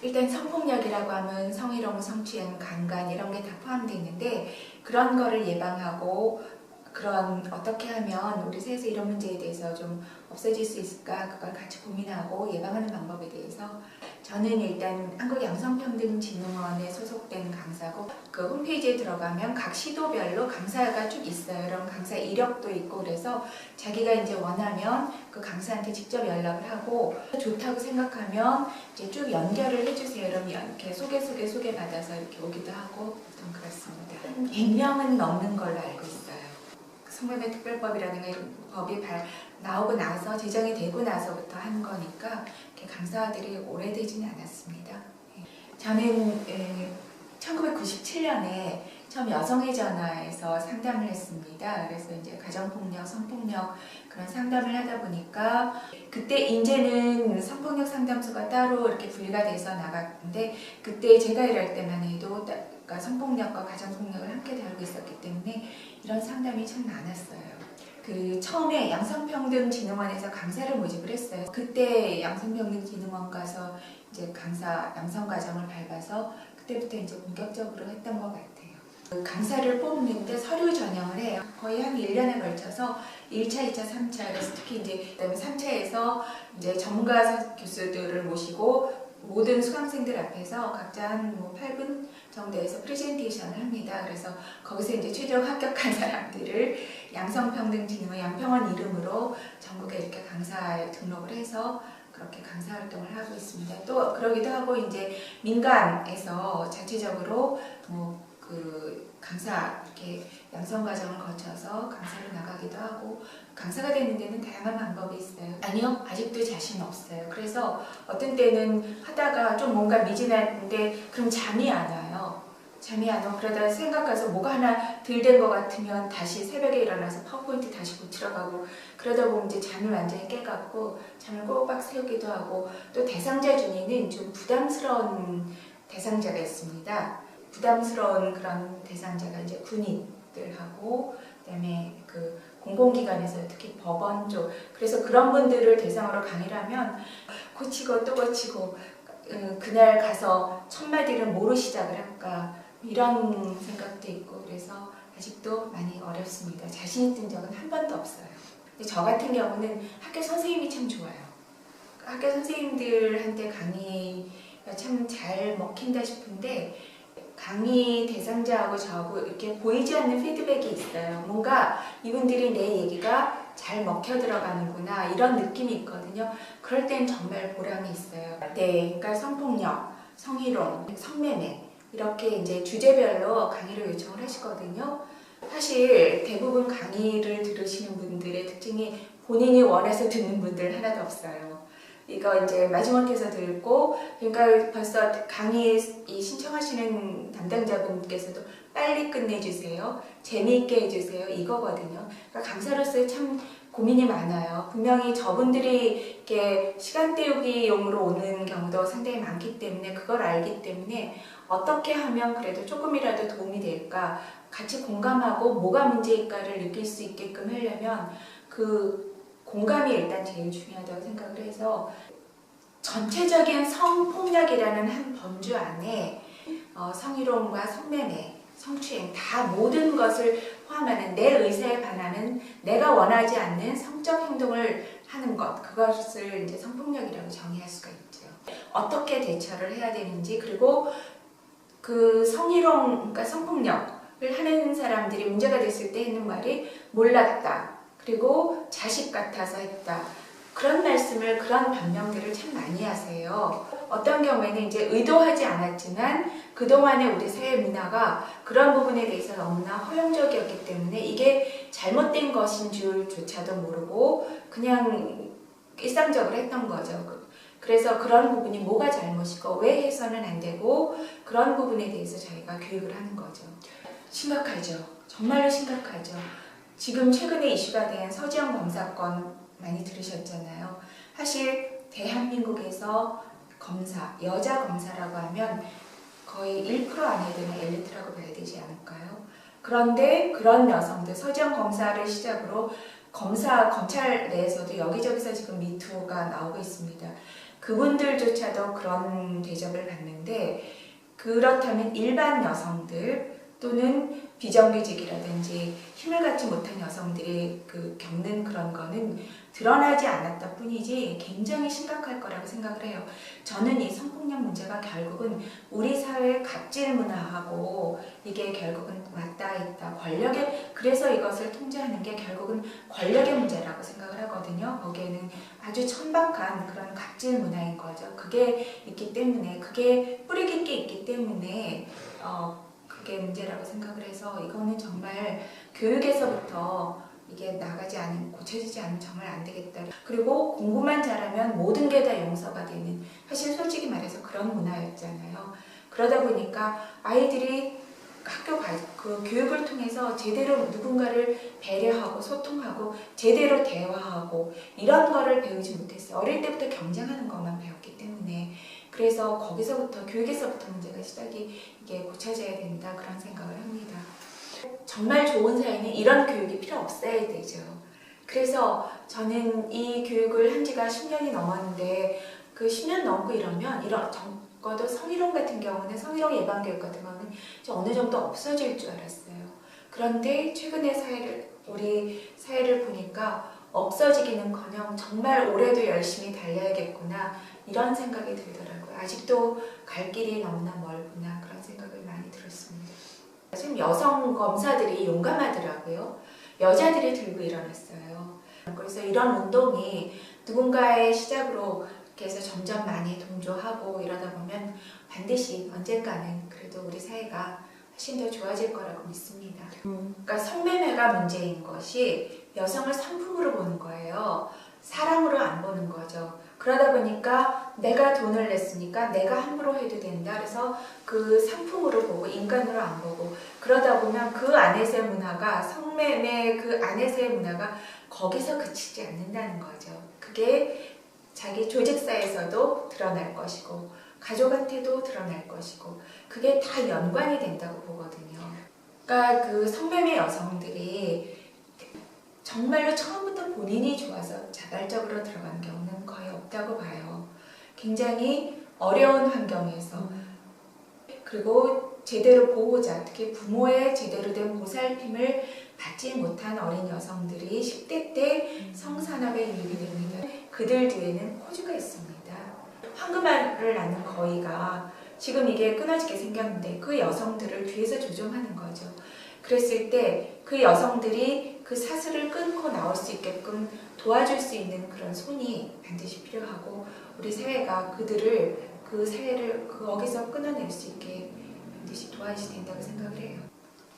일단 성폭력이라고 하면 성희롱, 성추행, 강간 이런 게 다 포함되어 있는데 그런 거를 예방하고 그런 어떻게 하면 우리 사회에서 이런 문제에 대해서 좀 없어질 수 있을까 그걸 같이 고민하고 예방하는 방법에 대해서 저는 일단 한국양성평등진흥원에 소속된 강사고 그 홈페이지에 들어가면 각 시도별로 강사가 쭉 있어요. 이런 강사 이력도 있고 그래서 자기가 이제 원하면 그 강사한테 직접 연락을 하고 좋다고 생각하면 이제 쭉 연결을 해주세요. 그럼 이렇게 소개받아서 이렇게 오기도 하고 좀 그렇습니다. 한 100명은 넘는 걸로 알고 있어요. 성매매 특별법이라는 법이 나오고 나서 제정이 되고 나서부터 한 거니까 강사들이 오래되지는 않았습니다. 저는 1997년에 처음 여성의 전화에서 상담을 했습니다. 그래서 이제 가정폭력, 성폭력 그런 상담을 하다 보니까 그때 이제는 성폭력 상담소가 따로 이렇게 분리가 돼서 나갔는데 그때 제가 일할 때만 해도 그러니까 성폭력과 가정폭력을 함께 다루고 있었기 때문에 이런 상담이 참 많았어요. 그 처음에 양성평등진흥원에서 강사를 모집을 했어요. 그때 양성평등진흥원 가서 이제 강사 양성과정을 밟아서 그때부터 이제 본격적으로 했던 것 같아요. 그 강사를 뽑는데 서류 전형을 해요. 거의 한 1년에 걸쳐서 1차, 2차, 3차 그래서 특히 이제 그다음에 3차에서 이제 전문가 교수들을 모시고 모든 수강생들 앞에서 각자 한 8분 정도에서 프레젠테이션을 합니다. 그래서 거기서 이제 최종 합격한 사람들을 양성평등진흥원 양평원 이름으로 전국에 이렇게 강사에 등록을 해서 그렇게 강사 활동을 하고 있습니다. 또 그러기도 하고 이제 민간에서 자체적으로 그 강사 이렇게 양성 과정을 거쳐서 강사를 나가기도 하고 강사가 되는 데는 다양한 방법이 있어요. 아니요, 아직도 자신 없어요. 그래서 어떤 때는 하다가 좀 뭔가 미진한데 그럼 잠이 안 와요. 잠이 안 오고 그러다 생각해서 뭐가 하나 덜 된 것 같으면 다시 새벽에 일어나서 파워포인트 다시 고치러 가고 그러다 보면 이제 잠이 완전히 깨갖고 잠을 꼬박 새우기도 하고 또 대상자 중에는 좀 부담스러운 대상자가 있습니다. 부담스러운 그런 대상자가 이제 군인들하고 그다음에 그 공공기관에서 특히 법원 쪽 그래서 그런 분들을 대상으로 강의를 하면 고치고 또 고치고 그날 가서 첫 마디를 뭐로 시작을 할까 이런 생각도 있고 그래서 아직도 많이 어렵습니다. 자신 있는 적은 한 번도 없어요. 근데 저 같은 경우는 학교 선생님이 참 좋아요. 학교 선생님들한테 강의가 참 잘 먹힌다 싶은데 강의 대상자하고 저하고 이렇게 보이지 않는 피드백이 있어요. 뭔가 이분들이 내 얘기가 잘 먹혀 들어가는구나 이런 느낌이 있거든요. 그럴 땐 정말 보람이 있어요. 네, 그러니까 성폭력, 성희롱, 성매매 이렇게 이제 주제별로 강의를 요청을 하시거든요. 사실 대부분 강의를 들으시는 분들의 특징이 본인이 원해서 듣는 분들 하나도 없어요. 이거 이제 마지못해서 듣고 그러니까 벌써 강의 신청하시는 담당자분께서도 빨리 끝내주세요. 재미있게 해주세요. 이거거든요. 그러니까 강사로서 참 고민이 많아요. 분명히 저분들이 이렇게 시간 때우기용으로 오는 경우도 상당히 많기 때문에 그걸 알기 때문에 어떻게 하면 그래도 조금이라도 도움이 될까 같이 공감하고 뭐가 문제일까를 느낄 수 있게끔 하려면 그 공감이 일단 제일 중요하다고 생각을 해서 전체적인 성폭력이라는 한 범주 안에 성희롱과 성매매, 성추행 다 모든 것을 포함하는 내 의사에 반하는 내가 원하지 않는 성적 행동을 하는 것 그것을 이제 성폭력이라고 정의할 수가 있죠. 어떻게 대처를 해야 되는지 그리고 그 성희롱, 그러니까 성폭력을 하는 사람들이 문제가 됐을 때 했는 말이 몰랐다. 그리고 자식 같아서 했다. 그런 말씀을 그런 변명들을 참 많이 하세요. 어떤 경우에는 이제 의도하지 않았지만 그동안의 우리 사회 문화가 그런 부분에 대해서 너무나 허용적이었기 때문에 이게 잘못된 것인 줄조차도 모르고 그냥 일상적으로 했던 거죠. 그래서 그런 부분이 뭐가 잘못이고 왜 해서는 안 되고 그런 부분에 대해서 저희가 교육을 하는 거죠. 심각하죠. 정말로 심각하죠. 지금 최근에 이슈가 된 서지영 검사건 많이 들으셨잖아요. 사실 대한민국에서 검사, 여자 검사라고 하면 거의 1% 안에 드는 엘리트라고 봐야 되지 않을까요? 그런데 그런 여성들, 서지영 검사를 시작으로 검찰 내에서도 여기저기서 지금 미투가 나오고 있습니다. 그분들조차도 그런 대접을 받는데, 그렇다면 일반 여성들 또는 비정규직이라든지 힘을 갖지 못한 여성들이 겪는 그런 거는 드러나지 않았다 뿐이지 굉장히 심각할 거라고 생각을 해요. 저는 이 성폭력 문제가 결국은 우리 사회의 갑질 문화하고 이게 결국은 맞닿아 있다. 그래서 이것을 통제하는 게 결국은 권력의 문제라고 생각을 하거든요. 거기에는 아주 천박한 그런 갑질 문화인 거죠. 그게 있기 때문에, 그게 뿌리 깊게 있기 때문에 그게 문제라고 생각을 해서, 이거는 정말 교육에서부터 이게 고쳐지지 않으면 정말 안 되겠다. 그리고 공부만 잘하면 모든 게 다 용서가 되는, 사실 솔직히 말해서 그런 문화였잖아요. 그러다 보니까 아이들이 교육을 통해서 제대로 누군가를 배려하고 소통하고 제대로 대화하고 이런 거를 배우지 못했어요. 어릴 때부터 경쟁하는 것만 배웠기 때문에. 그래서 교육에서부터 문제가 시작이, 이게 고쳐져야 된다, 그런 생각을 합니다. 정말 좋은 사회는 이런 교육이 필요 없어야 되죠. 그래서 저는 이 교육을 한 지가 10년이 넘었는데, 그 10년 넘고 이러면 적어도 성희롱 같은 경우는, 성희롱 예방교육 같은 경우는 어느 정도 없어질 줄 알았어요. 그런데 최근에 우리 사회를 보니까 없어지기는커녕 정말 올해도 열심히 달려야겠구나, 이런 생각이 들더라고요. 아직도 갈 길이 너무나 멀구나, 그런 생각을 많이 들었습니다. 지금 여성 검사들이 용감하더라고요. 여자들이 들고 일어났어요. 그래서 이런 운동이 누군가의 시작으로 이렇게 해서 점점 많이 동조하고 이러다 보면 반드시 언젠가는 그래도 우리 사회가 훨씬 더 좋아질 거라고 믿습니다. 그러니까 성매매가 문제인 것이 여성을 상품으로 보는 거예요. 사람으로 안 보는 거죠. 그러다 보니까 내가 돈을 냈으니까 내가 함부로 해도 된다. 그래서 그 상품으로 보고 인간으로 안 보고, 그러다 보면 그 안에서의 문화가, 성매매 그 안에서의 문화가 거기서 그치지 않는다는 거죠. 그게 자기 조직사에서도 드러날 것이고 가족한테도 드러날 것이고, 그게 다 연관이 된다고 보거든요. 그러니까 그 성매매 여성들이 정말로 처음부터 본인이 좋아서 자발적으로 들어간 경우는 거의 없다고 봐요. 굉장히 어려운 환경에서, 그리고 제대로 보호자, 특히 부모의 제대로 된 보살핌을 받지 못한 어린 여성들이 10대 때 성산업에 유입이 됩니다. 그들 뒤에는 호주가 있습니다. 황금알을 낳는 거위가 지금 이게 끊어지게 생겼는데, 그 여성들을 뒤에서 조종하는 거죠. 그랬을 때 그 여성들이 그 사슬을 끊고 나올 수 있게끔 도와줄 수 있는 그런 손이 반드시 필요하고, 우리 사회가 그들을, 그 사회를 거기서 끊어낼 수 있게 반드시 도와줘야 된다고 생각을 해요.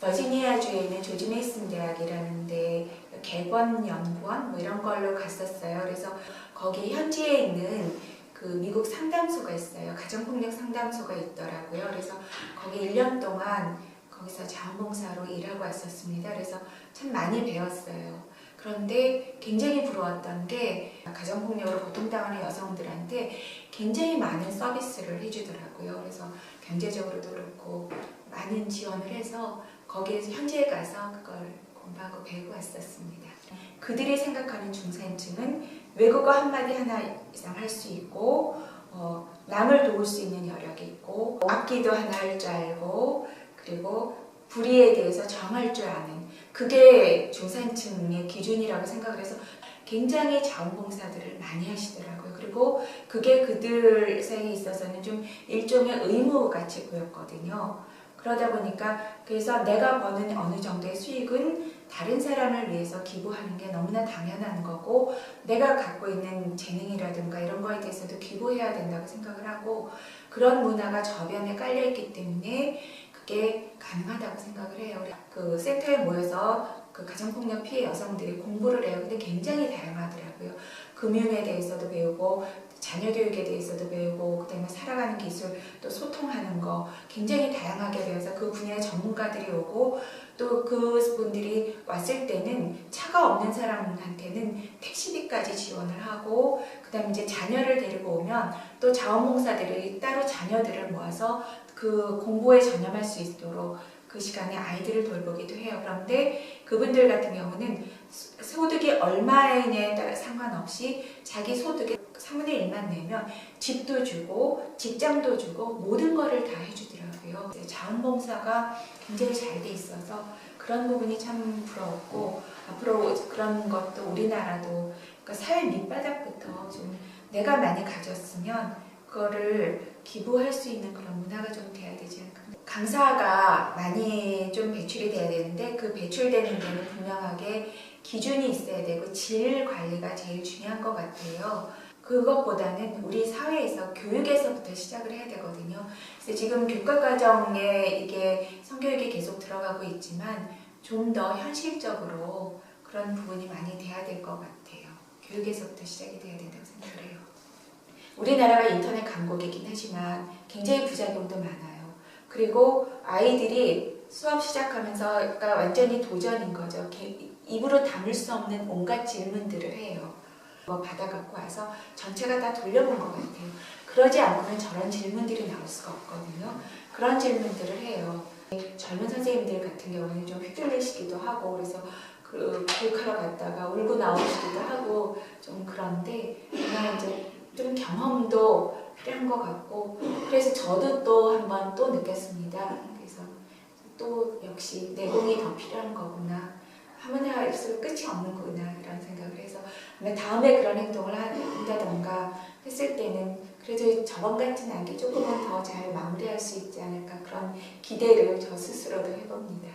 버지니아주에 있는 조지 메이슨 대학이라는 데 객원연구원 이런 걸로 갔었어요. 그래서 거기 현지에 있는 그 미국 상담소가 있어요. 가정폭력 상담소가 있더라고요. 그래서 거기 1년 동안 거기서 자원봉사로 일하고 왔었습니다. 그래서 참 많이 배웠어요. 그런데 굉장히 부러웠던 게, 가정폭력으로 고통당하는 여성들한테 굉장히 많은 서비스를 해주더라고요. 그래서 경제적으로도 그렇고 많은 지원을 해서 거기에서 현지에 가서 그걸 공부하고 배우고 왔었습니다. 그들이 생각하는 중산층은 외국어 한마디 하나 이상 할 수 있고, 남을 도울 수 있는 여력이 있고, 악기도 하나 할 줄 알고, 그리고 불의에 대해서 정할 줄 아는, 그게 중산층의 기준이라고 생각을 해서 굉장히 자원봉사들을 많이 하시더라고요. 그리고 그게 그들 사이에 있어서는 좀 일종의 의무같이 보였거든요. 그러다 보니까, 그래서 내가 버는 어느 정도의 수익은 다른 사람을 위해서 기부하는 게 너무나 당연한 거고, 내가 갖고 있는 재능이라든가 이런 거에 대해서도 기부해야 된다고 생각을 하고, 그런 문화가 저변에 깔려있기 때문에 그게 가능하다고 생각을 해요. 그 센터에 모여서 그 가정폭력 피해 여성들이 공부를 해요. 근데 굉장히 다양하더라고요. 금융에 대해서도 배우고, 자녀 교육에 대해서도 배우고, 그 다음에 살아가는 기술, 또 소통하는 거 굉장히 다양하게 배워서 그 분야의 전문가들이 오고, 또 그분들이 왔을 때는 차가 없는 사람한테는 택시비까지 지원을 하고, 그 다음에 이제 자녀를 데리고 오면 또 자원봉사들이 따로 자녀들을 모아서 그 공부에 전념할 수 있도록 그 시간에 아이들을 돌보기도 해요. 그런데 그분들 같은 경우는 소득이 얼마냐에 따라 상관없이 자기 소득의 3분의 1만 내면 집도 주고 직장도 주고 모든 거를 다 해주더라고요. 자원봉사가 굉장히 잘 돼 있어서 그런 부분이 참 부러웠고 앞으로 그런 것도 우리나라도 그러니까 사회 밑바닥부터 좀 내가 많이 가졌으면 그거를 기부할 수 있는 그런 문화가 좀 돼야 되지 않을까. 강사가 많이 좀 배출이 돼야 되는데 그 배출되는 데는 분명하게 기준이 있어야 되고 질 관리가 제일 중요한 것 같아요. 그것보다는 우리 사회에서 교육에서부터 시작을 해야 되거든요. 그래서 지금 교과과정에 이게 성교육이 계속 들어가고 있지만 좀 더 현실적으로 그런 부분이 많이 돼야 될 것 같아요. 교육에서부터 시작이 돼야 된다고 생각을 해요. 우리나라가 인터넷 강국이긴 하지만 굉장히 부작용도 많아요. 그리고 아이들이 수업 시작하면서가 완전히 도전인 거죠. 입으로 담을 수 없는 온갖 질문들을 해요. 받아갖고 와서 전체가 다 돌려본 것 같아요. 그러지 않고는 저런 질문들이 나올 수가 없거든요. 그런 질문들을 해요. 젊은 선생님들 같은 경우는 좀 휘둘리시기도 하고 그래서 그 교육하러 갔다가 울고 나오시기도 하고 좀 그런데 정말 이제 좀 경험도 필요한 것 같고 그래서 저도 또 한 번 또 느꼈습니다. 그래서 또 역시 내공이 더 필요한 거구나. 하면 할수록 끝이 없는구나 이런 생각을 해서 다음에 그런 행동을 한다던가 했을 때는 그래도 저번 같은 악이 조금은 더 잘 마무리할 수 있지 않을까 그런 기대를 저 스스로도 해봅니다.